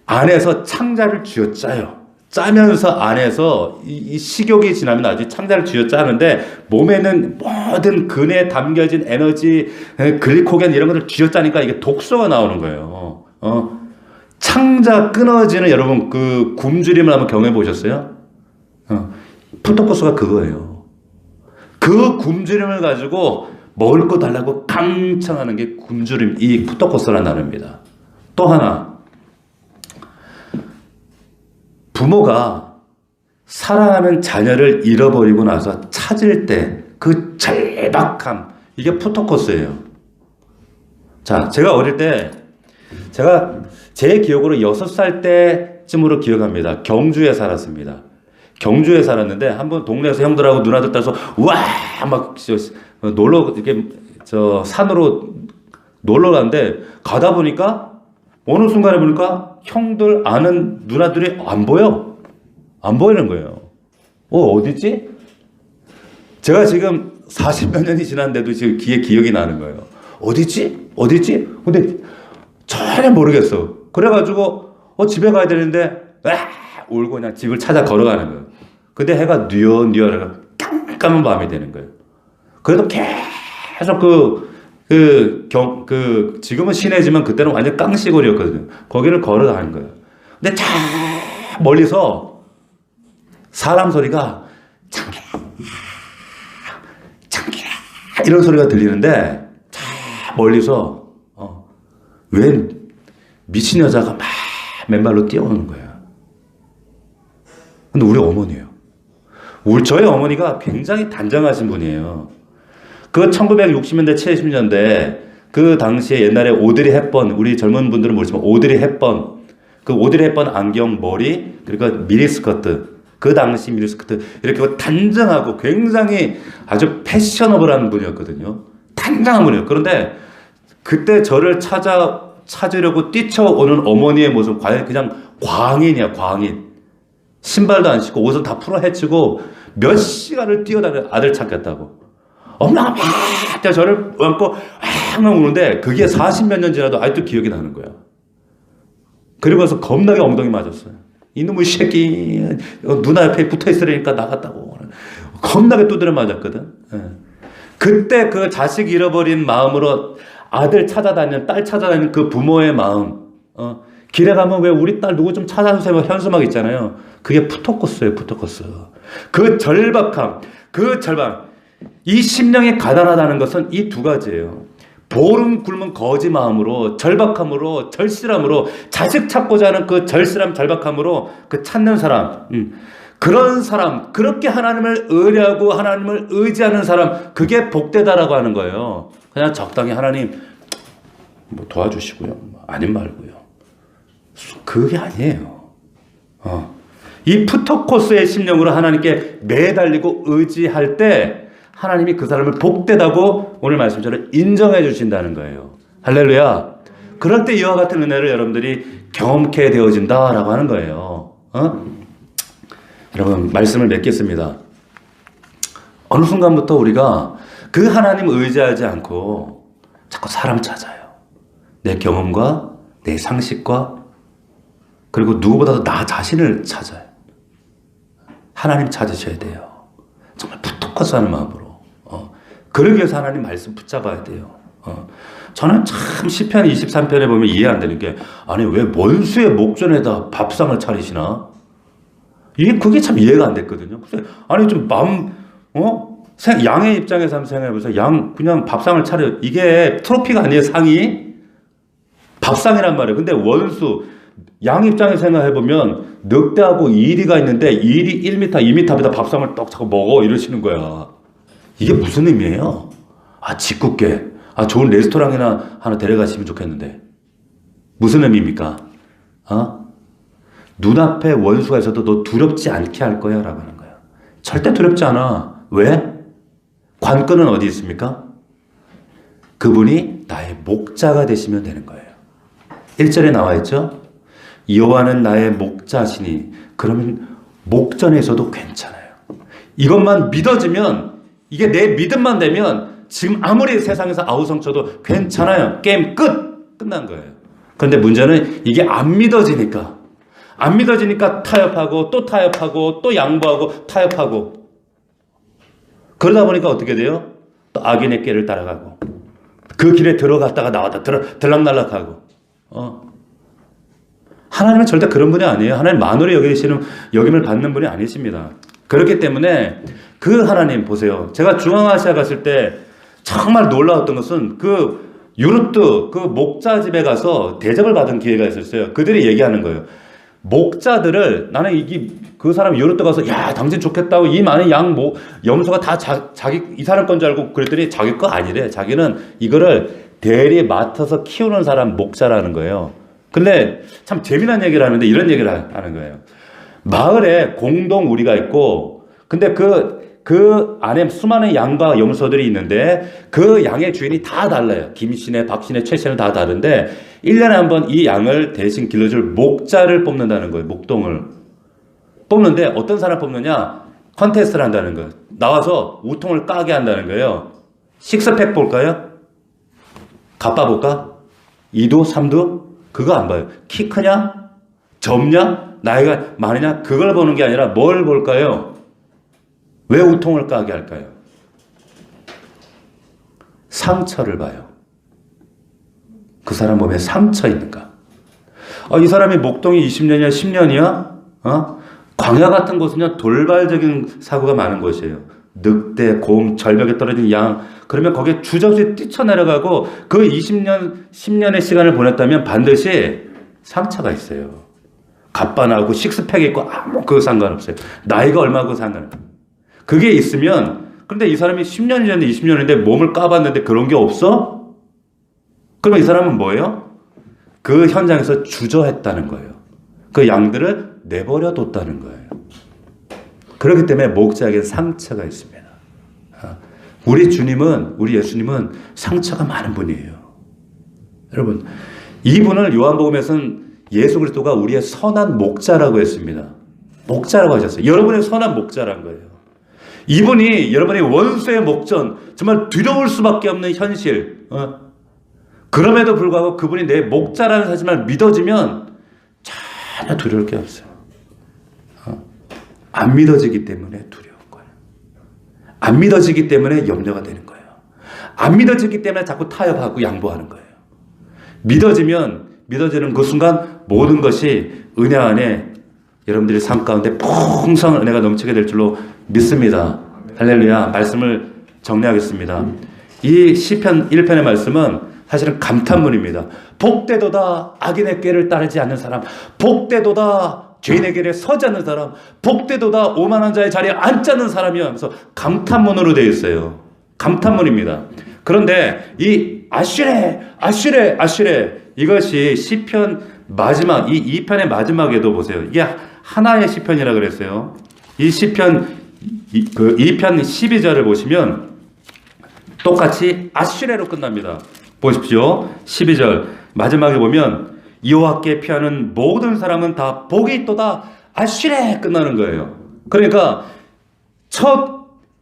안에서 창자를 쥐어짜요. 짜면서 안에서 이 식욕이 지나면 아주 창자를 쥐어짜는데 몸에는 모든 근에 담겨진 에너지, 글리코겐 이런 것들 쥐어짜니까 이게 독소가 나오는 거예요. 창자 끊어지는 여러분 그 굶주림을 한번 경험해 보셨어요? 푸토코스가 그거예요. 그 굶주림을 가지고 먹을 거 달라고 강청하는 게 굶주림, 이 푸토코스라는 단어입니다. 또 하나, 부모가 사랑하는 자녀를 잃어버리고 나서 찾을 때 그 절박함, 이게 푸토코스예요. 자, 제가 어릴 때, 제 기억으로 6살 때쯤으로 기억합니다. 경주에 살았습니다. 경주에 살았는데 한번 동네에서 형들하고 누나들 따라서 막 놀러 이렇게 산으로 놀러 갔는데 가다 보니까 어느 순간에 보니까 형들 아는 누나들이 안 보이는 거예요. 어디지? 제가 지금 40몇 년이 지났는데도 지금 기억이 나는 거예요. 어디지? 근데 전혀 모르겠어. 그래가지고 집에 가야 되는데 울고 그냥 집을 찾아 걸어가는 거예요. 근데 해가 뉘어뉘어 깜깜한 밤이 되는 거예요. 그래도 계속 지금은 시내지만 그때는 완전 깡시골이었거든요. 거기를 걸어가는 거예요. 근데 저 멀리서 사람 소리가 창기라 이런 소리가 들리는데 저 멀리서 웬 미친 여자가 막 맨발로 뛰어오는 거예요. 근데 우리 어머니예요. 저희 어머니가 굉장히 단정하신 분이에요. 그 1960년대, 70년대 그 당시에 옛날에 오드리 헵번, 우리 젊은 분들은 모르지만 오드리 헵번, 그 오드리 헵번 안경, 머리, 그리고 미니스커트, 그 당시 미니스커트 이렇게 단정하고 굉장히 아주 패셔너블한 분이었거든요. 단정한 분이에요. 그런데 그때 저를 찾으려고 뛰쳐오는 어머니의 모습, 과연 그냥 광인이야, 광인. 신발도 안 신고 옷은 다 풀어 헤치고 몇 시간을 뛰어다녀 아들 찾겠다고. 엄마가 막 저를 안고 막 우는데 그게 40몇 년 지나도 아직도 기억이 나는 거야. 그리고 나서 겁나게 엉덩이 맞았어요. 이놈의 새끼 누나 옆에 붙어 있으려니까 나갔다고. 겁나게 두드려 맞았거든. 그때 그 자식 잃어버린 마음으로 아들 찾아다니는, 딸 찾아다니는 그 부모의 마음. 길에 가면 왜 우리 딸 누구 좀 찾아주세요 현수막 있잖아요. 그게 푸토코스예요. 푸토코스. 그 절박함, 그 절박. 이 심령이 가난하다는 것은 이 두 가지예요. 보름 굶은 거지 마음으로, 절박함으로, 절실함으로, 자식 찾고자 하는 그 절실함, 절박함으로 그 찾는 사람. 그런 사람, 그렇게 하나님을 의뢰하고 하나님을 의지하는 사람, 그게 복되다라고 하는 거예요. 그냥 적당히 하나님 뭐 도와주시고요. 아님 말고요. 그게 아니에요. 이 푸토코스의 심령으로 하나님께 매달리고 의지할 때 하나님이 그 사람을 복되다고 오늘 말씀처럼 인정해 주신다는 거예요. 할렐루야. 그럴 때 이와 같은 은혜를 여러분들이 경험케 되어진다라고 하는 거예요. 여러분 말씀을 맺겠습니다. 어느 순간부터 우리가 그 하나님을 의지하지 않고 자꾸 사람 찾아요. 내 경험과 내 상식과 그리고 누구보다도 나 자신을 찾아요. 하나님 찾으셔야 돼요. 정말 푸토코스 하는 마음으로. 그러기 위해서 하나님 말씀 붙잡아야 돼요. 저는 참 시편 23편에 보면 이해 안 되는 게 아니 왜 원수의 목전에다 밥상을 차리시나? 그게 참 이해가 안 됐거든요. 아니 좀 양의 입장에서 한번 생각해보세요. 양 그냥 밥상을 차려. 이게 트로피가 아니에요. 상이. 밥상이란 말이에요. 근데 원수 양 입장에서 생각해보면 늑대하고 이리가 있는데 이리 1m, 2m보다 밥상을 떡 자꾸 먹어 이러시는 거야. 이게 무슨 의미예요? 짓궂게. 좋은 레스토랑이나 하나 데려가시면 좋겠는데. 무슨 의미입니까? 눈앞에 원수가 있어도 너 두렵지 않게 할 거야 라고 하는 거야. 절대 두렵지 않아. 왜? 관건은 어디 있습니까? 그분이 나의 목자가 되시면 되는 거예요. 1절에 나와 있죠. 여호와는 나의 목자시니 그러면 목전에서도 괜찮아요. 이것만 믿어지면, 이게 내 믿음만 되면 지금 아무리 세상에서 아우성 쳐도 괜찮아요. 게임 끝난 거예요. 그런데 문제는 이게 안 믿어지니까 타협하고 또 타협하고 또 양보하고 타협하고, 그러다 보니까 어떻게 돼요? 또 악인의 길을 따라가고 그 길에 들어갔다가 나왔다 들락날락하고. 하나님은 절대 그런 분이 아니에요. 하나님 만으로 여김을 받는 분이 아니십니다. 그렇기 때문에 그 하나님 보세요. 제가 중앙아시아 갔을 때 정말 놀라웠던 것은 그 유르트 그 목자 집에 가서 대접을 받은 기회가 있었어요. 그들이 얘기하는 거예요. 목자들을, 나는 그 사람 유르트 가서 야 당신 좋겠다고 이 많은 염소가 다 자기 이 사람 건 줄 알고 그랬더니 자기 거 아니래. 자기는 이거를 대리 맡아서 키우는 사람 목자라는 거예요. 근데 참 재미난 얘기를 하는데 이런 얘기를 하는 거예요. 마을에 공동 우리가 있고, 근데 그 안에 수많은 양과 염소들이 있는데 그 양의 주인이 다 달라요. 김씨네, 박씨네, 최씨네 다 다른데 1년에 한 번 이 양을 대신 길러줄 목자를 뽑는다는 거예요. 목동을 뽑는데 어떤 사람 뽑느냐? 컨테스트를 한다는 거예요. 나와서 우통을 까게 한다는 거예요. 식스팩 볼까요? 가빠 볼까? 2도, 3도? 그거 안 봐요. 키 크냐? 젊냐? 나이가 많으냐? 그걸 보는 게 아니라 뭘 볼까요? 왜 우통을 까게 할까요? 상처를 봐요. 그 사람 몸에 상처 있는가? 이 사람이 목동이 20년이야, 10년이야? 광야 같은 곳은요, 돌발적인 사고가 많은 곳이에요. 늑대, 곰, 절벽에 떨어진 양, 그러면 거기에 주저없이 뛰쳐내려가고 그 20년, 10년의 시간을 보냈다면 반드시 상처가 있어요. 갑반하고 식스팩 있고 아무 그 상관없어요. 나이가 얼마고 상관없어요. 그게 있으면, 그런데 이 사람이 10년이 전에 20년인데 몸을 까봤는데 그런 게 없어? 그러면 이 사람은 뭐예요? 그 현장에서 주저했다는 거예요. 그 양들을 내버려 뒀다는 거예요. 그렇기 때문에 목자에게 상처가 있습니다. 우리 주님은, 우리 예수님은 상처가 많은 분이에요. 여러분, 이분을 요한복음에서는 예수 그리스도가 우리의 선한 목자라고 했습니다. 목자라고 하셨어요. 여러분의 선한 목자란 거예요. 이분이 여러분의 원수의 목전, 정말 두려울 수밖에 없는 현실, 그럼에도 불구하고 그분이 내 목자라는 사실만 믿어지면 전혀 두려울 게 없어요. 안 믿어지기 때문에 두려운 거예요. 안 믿어지기 때문에 염려가 되는 거예요. 안 믿어지기 때문에 자꾸 타협하고 양보하는 거예요. 믿어지는 그 순간 모든 것이 은혜 안에 여러분들의 삶 가운데 풍성한 은혜가 넘치게 될 줄로 믿습니다. 할렐루야. 말씀을 정리하겠습니다. 이 시편 1편의 말씀은 사실은 감탄문입니다. 복되도다 악인의 꾀를 따르지 않는 사람, 복되도다 죄인의 길에 서지 않는 사람, 복되도다 오만한 자의 자리에 앉지 않는 사람이요 하면서 감탄문으로 되어 있어요. 감탄문입니다. 그런데 이 아슈레 이것이 시편 마지막, 이 2편의 마지막에도 보세요. 이게 하나의 시편이라 그랬어요. 이 시편 2편 12절을 보시면 똑같이 아슈레로 끝납니다. 보십시오. 12절 마지막에 보면 여호와께 피하는 모든 사람은 다 복이 있도다 아슈레 끝나는 거예요. 그러니까 첫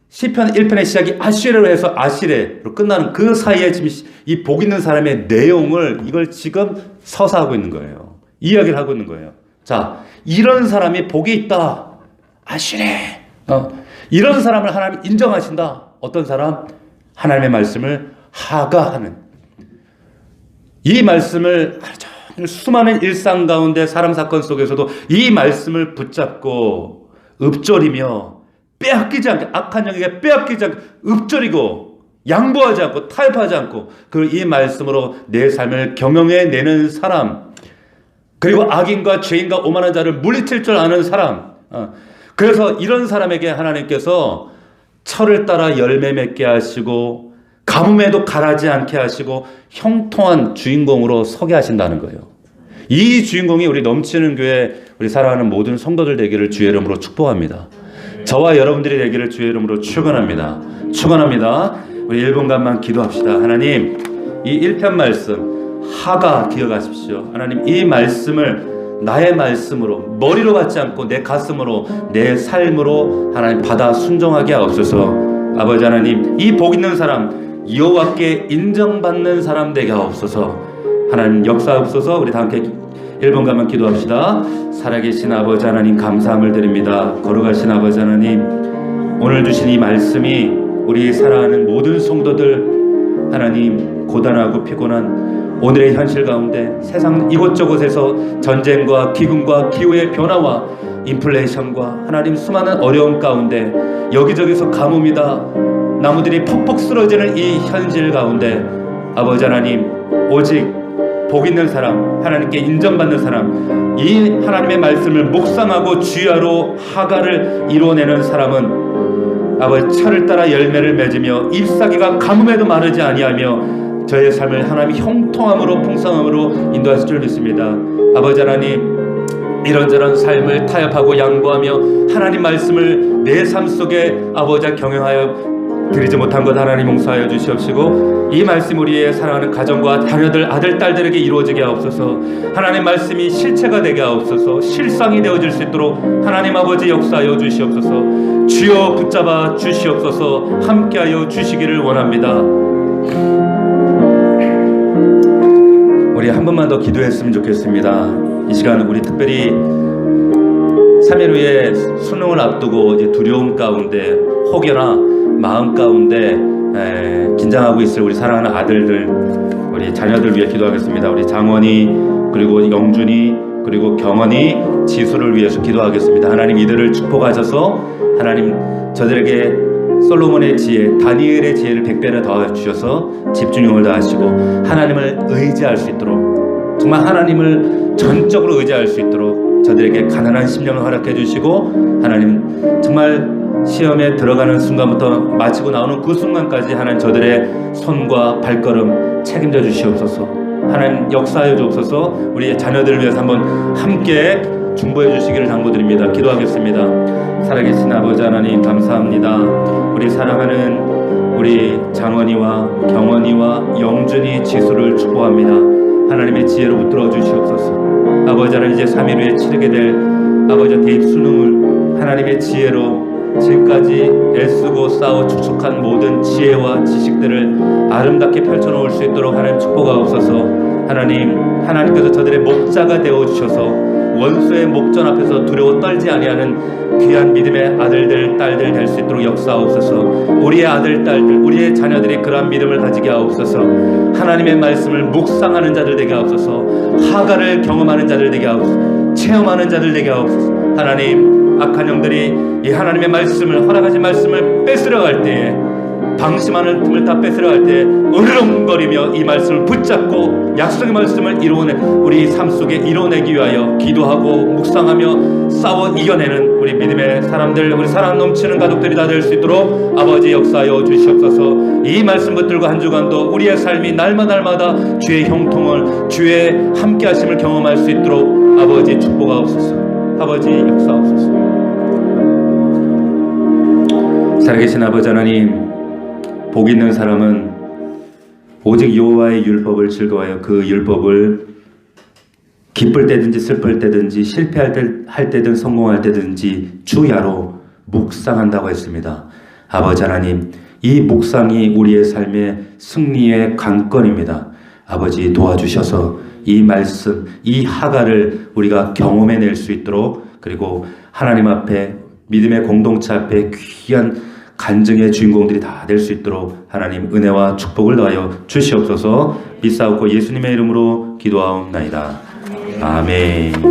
시편 1편의 시작이 아슈레로 해서 아시레로 끝나는 그 사이에 지금 이 복 있는 사람의 내용을 이걸 지금 서사하고 있는 거예요. 이야기를 하고 있는 거예요. 자, 이런 사람이 복이 있다. 아시레. 이런 사람을 하나님 인정하신다. 어떤 사람? 하나님의 말씀을 하가하는. 이 말씀을 수많은 일상 가운데 사람 사건 속에서도 이 말씀을 붙잡고 읊조리며 빼앗기지 않게, 악한 영에게 빼앗기지 않게 읊조리고 양보하지 않고 타협하지 않고 이 말씀으로 내 삶을 경영해내는 사람, 그리고 악인과 죄인과 오만한 자를 물리칠 줄 아는 사람. 그래서 이런 사람에게 하나님께서 철을 따라 열매 맺게 하시고 가뭄에도 가라지 않게 하시고 형통한 주인공으로 서게 하신다는 거예요. 이 주인공이 우리 넘치는 교회, 우리 사랑하는 모든 성도들 되기를 주의 이름으로 축복합니다. 저와 여러분들이 되기를 주의 이름으로 축원합니다. 우리 1분간만 기도합시다. 하나님, 이 1편 말씀 하가 기억하십시오. 하나님, 이 말씀을 나의 말씀으로, 머리로 받지 않고 내 가슴으로, 내 삶으로 하나님 받아 순종하게 하옵소서. 아버지 하나님, 이 복 있는 사람, 여호와께 인정받는 사람 되게 하옵소서. 하나님 역사하옵소서. 우리 다 함께 1분간만 기도합시다. 살아계신 아버지 하나님, 감사함을 드립니다. 걸어가신 아버지 하나님, 오늘 주신 이 말씀이 우리 사랑하는 모든 성도들, 하나님, 고단하고 피곤한 오늘의 현실 가운데, 세상 이곳저곳에서 전쟁과 기근과 기후의 변화와 인플레이션과 하나님 수많은 어려움 가운데, 여기저기서 가뭄이다, 나무들이 퍽퍽 쓰러지는 이 현실 가운데, 아버지 하나님, 오직 복 있는 사람, 하나님께 인정받는 사람, 이 하나님의 말씀을 묵상하고 주야로 하가를 이루어내는 사람은 아버지 철을 따라 열매를 맺으며 잎사귀가 가뭄에도 마르지 아니하며 저의 삶을 하나님이 형통함으로 풍성함으로 인도하실 줄 믿습니다. 아버지 하나님, 이런저런 삶을 타협하고 양보하며 하나님 말씀을 내 삶 속에 아버지와 경영하여 드리지 못한 것 하나님 용서하여 주시옵시고, 이 말씀 우리의 사랑하는 가정과 자녀들, 아들, 딸들에게 이루어지게 하옵소서. 하나님 말씀이 실체가 되게 하옵소서. 실상이 되어질 수 있도록 하나님 아버지 역사하여 주시옵소서. 주여 붙잡아 주시옵소서. 함께하여 주시기를 원합니다. 우리 한 번만 더 기도했으면 좋겠습니다. 이 시간 우리 특별히 3일 후에 수능을 앞두고 이제 두려움 가운데, 혹여나 마음 가운데 긴장하고 있을 우리 사랑하는 아들들, 우리 자녀들 위해 기도하겠습니다. 우리 장원이, 그리고 영준이, 그리고 경원이, 지수를 위해서 기도하겠습니다. 하나님, 이들을 축복하셔서 하나님 저들에게 솔로몬의 지혜, 다니엘의 지혜를 100배나 더해 주셔서 집중력을 다하시고 하나님을 의지할 수 있도록, 정말 하나님을 전적으로 의지할 수 있도록 저들에게 가난한 심령을 허락해 주시고, 하나님 정말 시험에 들어가는 순간부터 마치고 나오는 그 순간까지 하나님 저들의 손과 발걸음 책임져 주시옵소서. 하나님 역사하여 주옵소서. 우리의 자녀들을 위해서 한번 함께 중보해 주시기를 당부드립니다. 기도하겠습니다. 살아계신 아버지 하나님, 감사합니다. 우리 사랑하는 우리 장원이와 경원이와 영준이, 지수를 축복합니다. 하나님의 지혜로 붙들어 주시옵소서. 아버지 하나님, 이제 3일 후에 치르게 될 아버지 대입 수능을 하나님의 지혜로 지금까지 애쓰고 싸워 축적한 모든 지혜와 지식들을 아름답게 펼쳐놓을 수 있도록 하나님 축복하옵소서. 하나님께서 저들의 목자가 되어주셔서 원수의 목전 앞에서 두려워 떨지 아니하는 귀한 믿음의 아들들, 딸들 될 수 있도록 역사하옵소서. 우리의 아들, 딸들, 우리의 자녀들이 그러한 믿음을 가지게 하옵소서. 하나님의 말씀을 묵상하는 자들 되게 하옵소서. 하가를 경험하는 자들 되게 하옵소서. 체험하는 자들 되게 하옵소서. 하나님, 악한 영들이 이 하나님의 말씀을, 허락하신 말씀을 뺏으려갈 때에, 방심하는 틈을 다 뺏으려갈 때에 으르렁거리며 이 말씀을 붙잡고 약속의 말씀을 이루어내, 우리 삶 속에 이루어내기 위하여 기도하고 묵상하며 싸워 이겨내는 우리 믿음의 사람들, 우리 사랑 넘치는 가족들이 다 될 수 있도록 아버지 역사하여 주시옵소서. 이 말씀 붙들고 한 주간도 우리의 삶이 날마다 주의 형통을, 주의 함께하심을 경험할 수 있도록 아버지 축복하옵소서. 아버지 역사하옵소서. 살아계신 아버지 하나님, 복 있는 사람은 오직 여호와의 율법을 즐거워하여 그 율법을 기쁠 때든지 슬플 때든지 실패할 때든 성공할 때든지 주야로 묵상한다고 했습니다. 아버지 하나님, 이 묵상이 우리의 삶의 승리의 관건입니다. 아버지 도와주셔서 이 말씀, 이 하가를 우리가 경험해낼 수 있도록, 그리고 하나님 앞에, 믿음의 공동체 앞에 귀한 간증의 주인공들이 다 될 수 있도록 하나님 은혜와 축복을 더하여 주시옵소서. 믿사옵고 예수님의 이름으로 기도하옵나이다. 아멘.